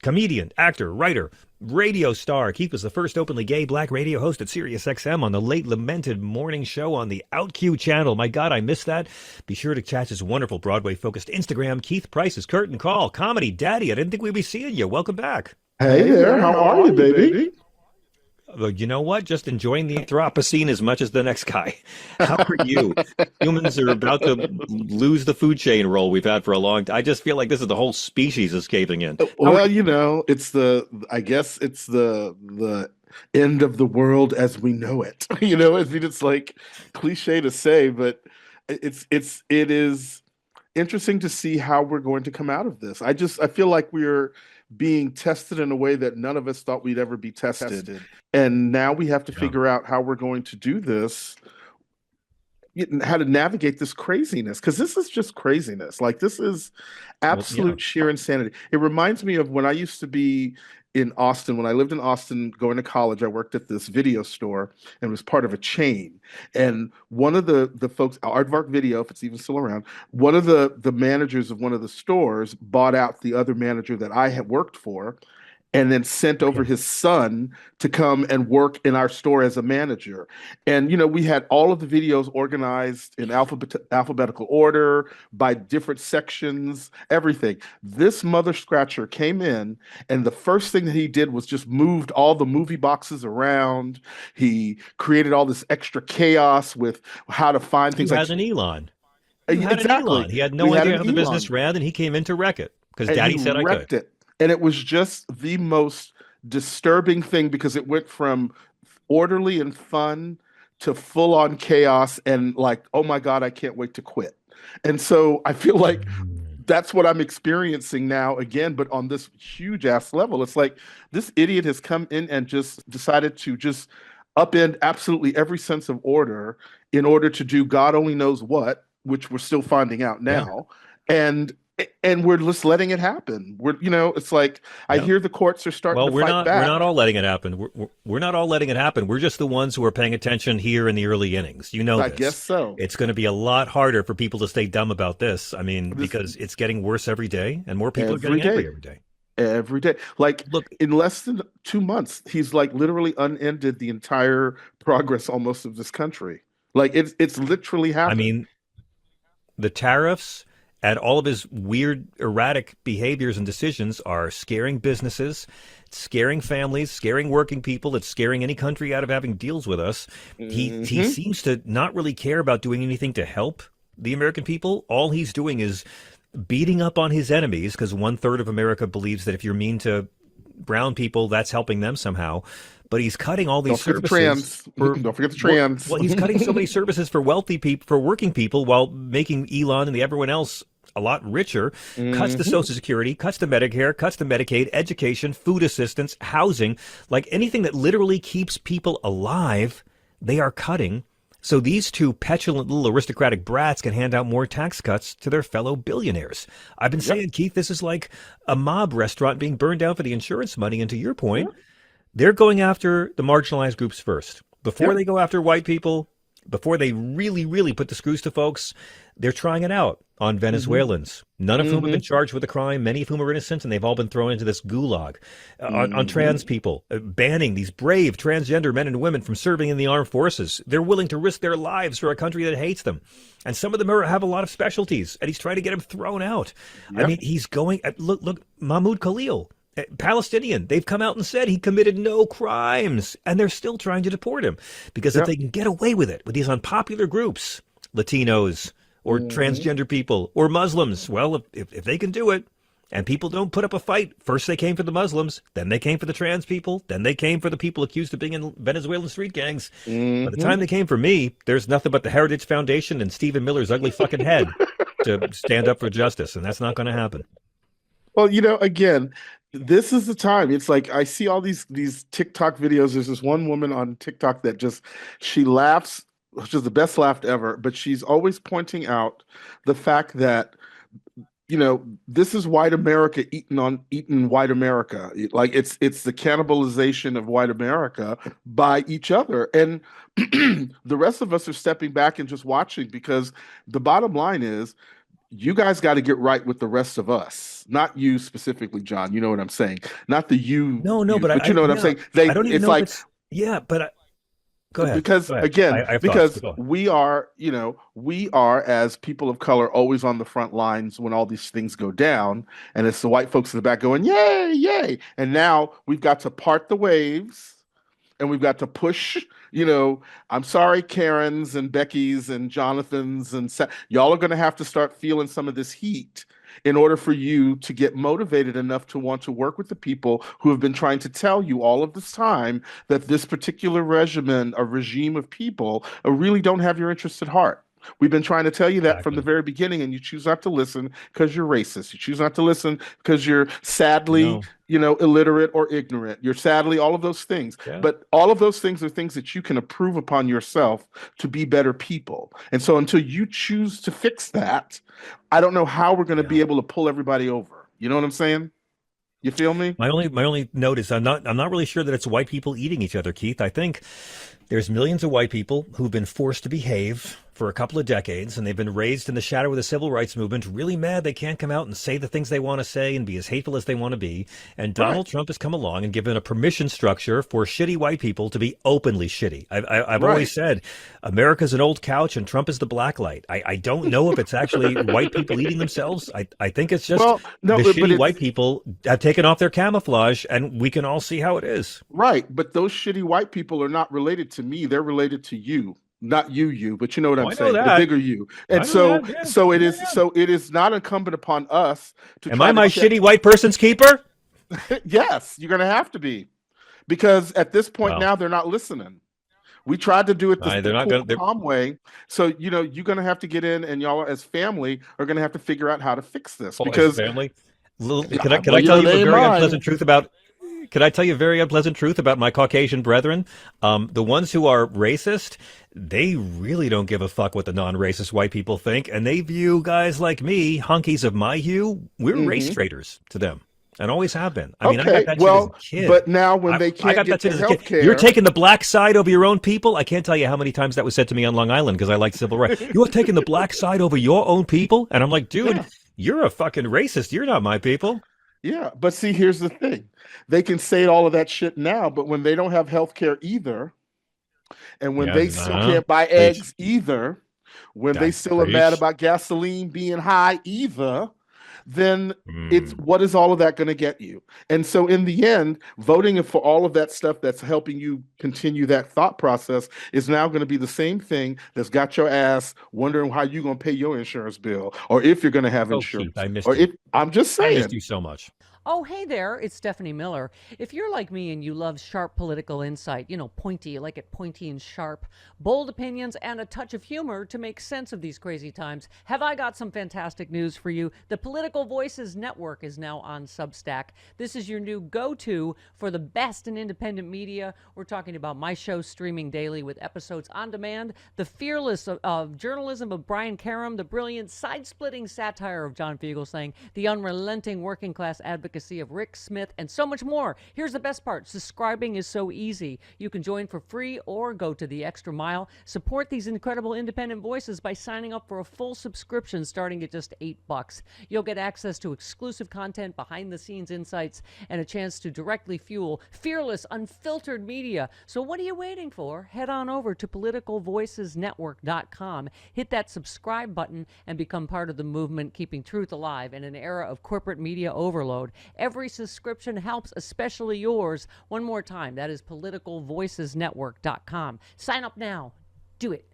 comedian, actor, writer, radio star. Keith was the first openly gay black radio host at Sirius XM on the late lamented morning show on the OutQ channel. My God, I missed that. Be sure to catch his wonderful Broadway-focused Instagram, Keith Price's Curtain Call. Comedy Daddy, I didn't think we'd be seeing you. Welcome back. Hey there, how are you, baby? You know what? Just enjoying the Anthropocene as much as the next guy. How are you? Humans are about to lose the food chain role we've had for a long time. I just feel like this is the whole species is caving in. Well, I guess it's the end of the world as we know it. I mean, it's like cliche to say, but it is interesting to see how we're going to come out of this. I feel like we're being tested in a way that none of us thought we'd ever be tested. And now we have to figure out how we're going to do this, how to navigate this craziness, because this is just craziness. Like, this is absolute sheer insanity. It reminds me of when I used to be in Austin. When I lived in Austin going to college, I worked at this video store and was part of a chain. And one of the folks, Aardvark Video, if it's even still around, one of the managers of one of the stores bought out the other manager that I had worked for, and then sent over his son to come and work in our store as a manager. And, we had all of the videos organized in alphabetical order by different sections, everything. This mother scratcher came in, and the first thing that he did was just moved all the movie boxes around. He created all this extra chaos with how to find things. He had an Elon. Exactly. He had no idea how the business ran, and he came in to wreck it because Daddy said I could. It. And it was just the most disturbing thing, because it went from orderly and fun to full on chaos and like, oh my God, I can't wait to quit. And so I feel like that's what I'm experiencing now again, but on this huge ass level. It's like this idiot has come in and just decided to just upend absolutely every sense of order in order to do God only knows what, which we're still finding out now. Yeah. And we're just letting it happen. It's like I hear the courts are starting to fight back. We're not all letting it happen. We're not all letting it happen. We're just the ones who are paying attention here in the early innings. I guess so. It's going to be a lot harder for people to stay dumb about this. I mean, because it's getting worse every day, and more people are getting angry every day. Every day. Like, look, in less than 2 months, he's like literally unended the entire progress almost of this country. Like, it's literally happened. I mean, the tariffs and all of his weird, erratic behaviors and decisions are scaring businesses, scaring families, scaring working people. It's scaring any country out of having deals with us. He seems to not really care about doing anything to help the American people. All he's doing is beating up on his enemies, because 1/3 of America believes that if you're mean to brown people, that's helping them somehow. But he's cutting all these services. Don't forget the trans. Well, he's cutting so many services for wealthy people, for working people, while making Elon and everyone else a lot richer. Cuts the Social Security, cuts the Medicare, cuts the Medicaid, education, food assistance, housing, like anything that literally keeps people alive, they are cutting. So these two petulant little aristocratic brats can hand out more tax cuts to their fellow billionaires. I've been saying, Keith, this is like a mob restaurant being burned down for the insurance money. And to your point, they're going after the marginalized groups first. Before they go after white people, before they really, really put the screws to folks, they're trying it out on Venezuelans, none of whom have been charged with a crime, many of whom are innocent, and they've all been thrown into this gulag. On trans people, banning these brave transgender men and women from serving in the armed forces. They're willing to risk their lives for a country that hates them. And some of them have a lot of specialties, and he's trying to get them thrown out. Yep. I mean, he's going, look, Mahmoud Khalil, Palestinian, they've come out and said he committed no crimes, and they're still trying to deport him, because if they can get away with it with these unpopular groups, Latinos or transgender people or Muslims, well, if they can do it, and people don't put up a fight, first they came for the Muslims, then they came for the trans people, then they came for the people accused of being in Venezuelan street gangs. By the time they came for me, there's nothing but the Heritage Foundation and Stephen Miller's ugly fucking head to stand up for justice, and that's not going to happen. Well, again, this is the time. It's like I see all these TikTok videos. There's this one woman on TikTok that she laughs, which is the best laugh ever, but she's always pointing out the fact that, this is white America eating white America. Like it's the cannibalization of white America by each other. And the rest of us are stepping back and just watching, because the bottom line is, you guys got to get right with the rest of us, not you specifically, John. You know what I'm saying? Not the No, no, you, but but you know what I'm yeah, saying? I don't even It's know if like, it's, yeah, but go ahead. because Go ahead. again, I have thoughts, but because go ahead. we are, we are, as people of color, always on the front lines when all these things go down, and it's the white folks in the back going, yay, yay. And now we've got to part the waves, and we've got to push, I'm sorry, Karens and Beckys and Jonathans y'all are going to have to start feeling some of this heat in order for you to get motivated enough to want to work with the people who have been trying to tell you all of this time that this particular regimen, a regime of people, really don't have your interests at heart. We've been trying to tell you that from the Exactly. very beginning, and you choose not to listen because you're racist. You choose not to listen because you're sadly, No. illiterate or ignorant. You're sadly all of those things. Yeah. But all of those things are things that you can approve upon yourself to be better people. And so until you choose to fix that, I don't know how we're going to Yeah. be able to pull everybody over. You know what I'm saying? You feel me? My only note is I'm not really sure that it's white people eating each other, Keith. I think there's millions of white people who've been forced to behave for a couple of decades, and they've been raised in the shadow of the civil rights movement, really mad they can't come out and say the things they want to say and be as hateful as they want to be. And Right. Donald Trump has come along and given a permission structure for shitty white people to be openly shitty. I've Right. always said America's an old couch and Trump is the black light. I don't know if it's actually white people eating themselves. I think it's just Well, no, the but shitty white it's people have taken off their camouflage, and we can all see how it is. right. But those shitty white people are not related to me. They're related to you. Not you, but you know what Oh, I'm I know saying, the that. bigger you. And I know that. Yeah. Yeah. Yeah. so it is not incumbent upon us to Am I try to my check. shitty white person's keeper? Yes, you're going to have to be, because at this point Well, now they're not listening. We tried to do it the they're not cool, going to. calm way. So, you're going to have to get in, and y'all as family are going to have to figure out how to fix this, Oh, as because, family. Can well, I tell you a they ain't very mine. unpleasant truth about? Can I tell you a very unpleasant truth about my Caucasian brethren? The ones who are racist, they really don't give a fuck what the non-racist white people think, and they view guys like me, hunkies of my hue, we're race Hmm. traitors to them, and always have been. I mean, I got Okay, that shit as a well, kid. but now when I, they I can't got that get shit the as a kid. health You're care, taking the black side over your own people. I can't tell you how many times that was said to me on Long Island because I like civil rights. You're taking the black side over your own people, and I'm like, dude, yeah, you're a fucking racist. You're not my people. yeah. But see, here's the thing. They can say all of that shit now, but when they don't have health care either, and when Yeah, they still can't buy preach. eggs either, when they I still are mad preach. about gasoline being high either, then it's Mm. what is all of that going to get you? And so in the end, voting for all of that stuff that's helping you continue that thought process is now going to be the same thing that's got your ass wondering how you're going to pay your insurance bill, or if you're going to have Oh, Keith, insurance, I missed or you. if I'm just I missed saying. you so much. Oh, hey there, it's Stephanie Miller. If you're like me and you love sharp political insight, pointy, you like it pointy and sharp, bold opinions, and a touch of humor to make sense of these crazy times, have I got some fantastic news for you. The Political Voices Network is now on Substack. This is your new go-to for the best in independent media. We're talking about my show streaming daily with episodes on demand, the fearless of journalism of Brian Karem, the brilliant side-splitting satire of John Fugelsang, the unrelenting working class advocacy of Rick Smith, and so much more. Here's the best part. Subscribing is so easy. You can join for free or go to the extra mile. Support these incredible independent voices by signing up for a full subscription starting at just $8. You'll get access to exclusive content, behind the scenes insights, and a chance to directly fuel fearless, unfiltered media. So what are you waiting for? Head on over to politicalvoicesnetwork.com. Hit that subscribe button and become part of the movement keeping truth alive in an era of corporate media overload. Every subscription helps, especially yours. One more time, that is politicalvoicesnetwork.com. Sign up now. Do it.